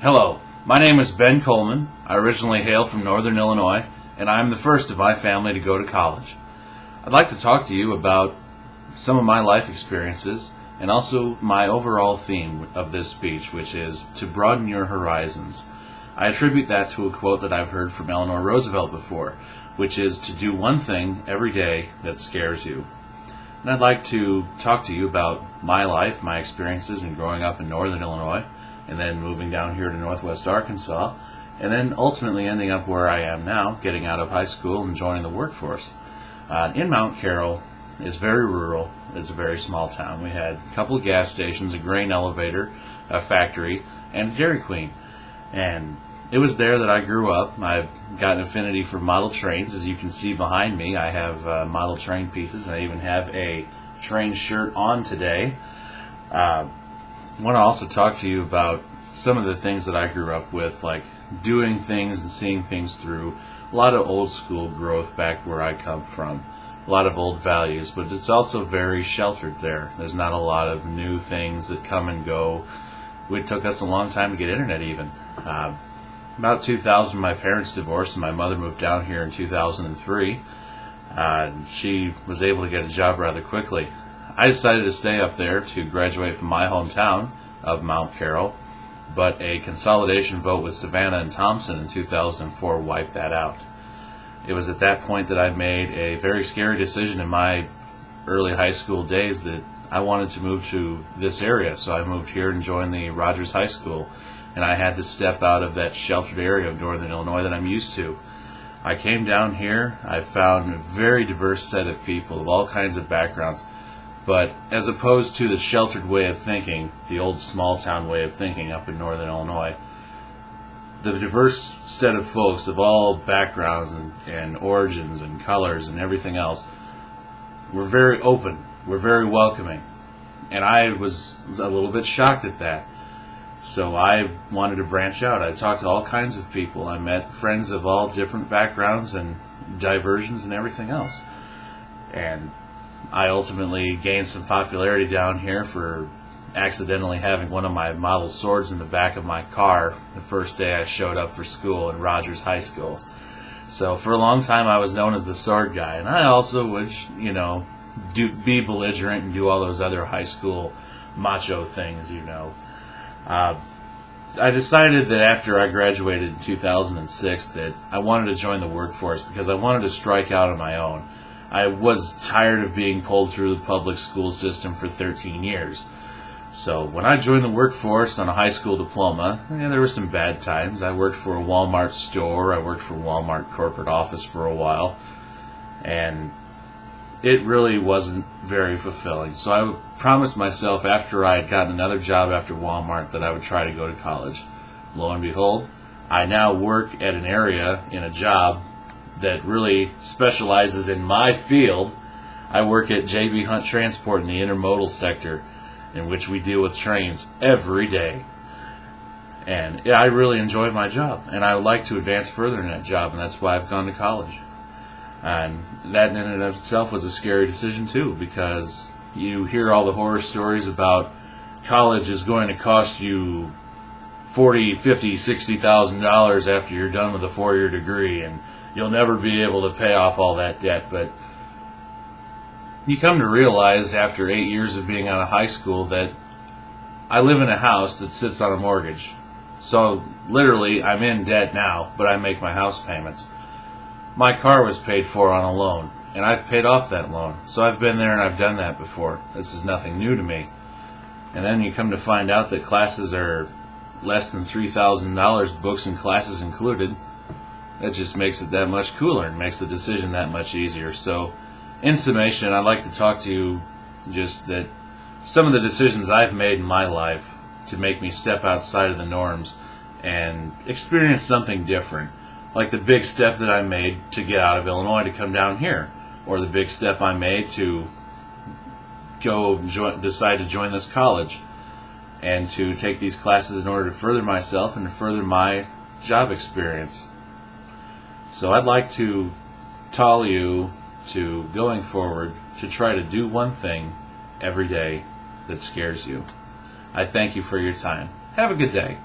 Hello, my name is Ben Coleman. I originally hail from Northern Illinois, and I am the first of my family to go to college. I'd like to talk to you about some of my life experiences and also my overall theme of this speech, which is to broaden your horizons. I attribute that to a quote that I've heard from Eleanor Roosevelt before, which is to do one thing every day that scares you. And I'd like to talk to you about my life, my experiences in growing up in Northern Illinois, and then moving down here to Northwest Arkansas, and then ultimately ending up where I am now, getting out of high school and joining the workforce. In Mount Carroll, it's very rural. It's a very small town. We had a couple of gas stations, a grain elevator, a factory, and a Dairy Queen. And it was there that I grew up. I've got an affinity for model trains. As you can see behind me, I have model train pieces, and I even have a train shirt on today. I want to also talk to you about some of the things that I grew up with, like doing things and seeing things through. A lot of old school growth back where I come from. A lot of old values, but it's also very sheltered there. There's not a lot of new things that come and go. It took us a long time to get internet even. About 2000, my parents divorced and my mother moved down here in 2003. She was able to get a job rather quickly. I decided to stay up there to graduate from my hometown of Mount Carroll, but a consolidation vote with Savannah and Thompson in 2004 wiped that out. It was at that point that I made a very scary decision in my early high school days that I wanted to move to this area, so I moved here and joined the Rogers High School, and I had to step out of that sheltered area of Northern Illinois that I'm used to. I came down here, I found a very diverse set of people of all kinds of backgrounds, but as opposed to the sheltered way of thinking, the old small town way of thinking up in Northern Illinois, the diverse set of folks of all backgrounds and origins and colors and everything else were very open, were very welcoming, and I was a little bit shocked at that. So I wanted to branch out. I talked to all kinds of people. I met friends of all different backgrounds and diversions and everything else. And I ultimately gained some popularity down here for accidentally having one of my model swords in the back of my car the first day I showed up for school in Rogers High School. So for a long time I was known as the sword guy, and I also would, be belligerent and do all those other high school macho things, I decided that after I graduated in 2006 that I wanted to join the workforce because I wanted to strike out on my own. I was tired of being pulled through the public school system for 13 years. So when I joined the workforce on a high school diploma, there were some bad times. I worked for a Walmart store. I worked for a Walmart corporate office for a while. And it really wasn't very fulfilling. So I promised myself after I had gotten another job after Walmart that I would try to go to college. Lo and behold, I now work at an area in a job that really specializes in my field. I work at J.B. Hunt Transport in the intermodal sector, in which we deal with trains every day. And I really enjoy my job, and I would like to advance further in that job, and that's why I've gone to college. And that in and of itself was a scary decision too, because you hear all the horror stories about college is going to cost you $40,000, $50,000, $60,000 after you're done with a 4-year degree, and you'll never be able to pay off all that debt. But you come to realize after 8 years of being out of high school that I live in a house that sits on a mortgage. So literally I'm in debt now, but I make my house payments. My car was paid for on a loan, and I've paid off that loan. So I've been there and I've done that before. This is nothing new to me. And then you come to find out that classes are less than $3,000, books and classes included. That just makes it that much cooler and makes the decision that much easier. So in summation, I'd like to talk to you just that some of the decisions I've made in my life to make me step outside of the norms and experience something different. Like the big step that I made to get out of Illinois to come down here, or the big step I made to decide to join this college and to take these classes in order to further myself and to further my job experience. So I'd like to tell you to, going forward, to try to do one thing every day that scares you. I thank you for your time. Have a good day.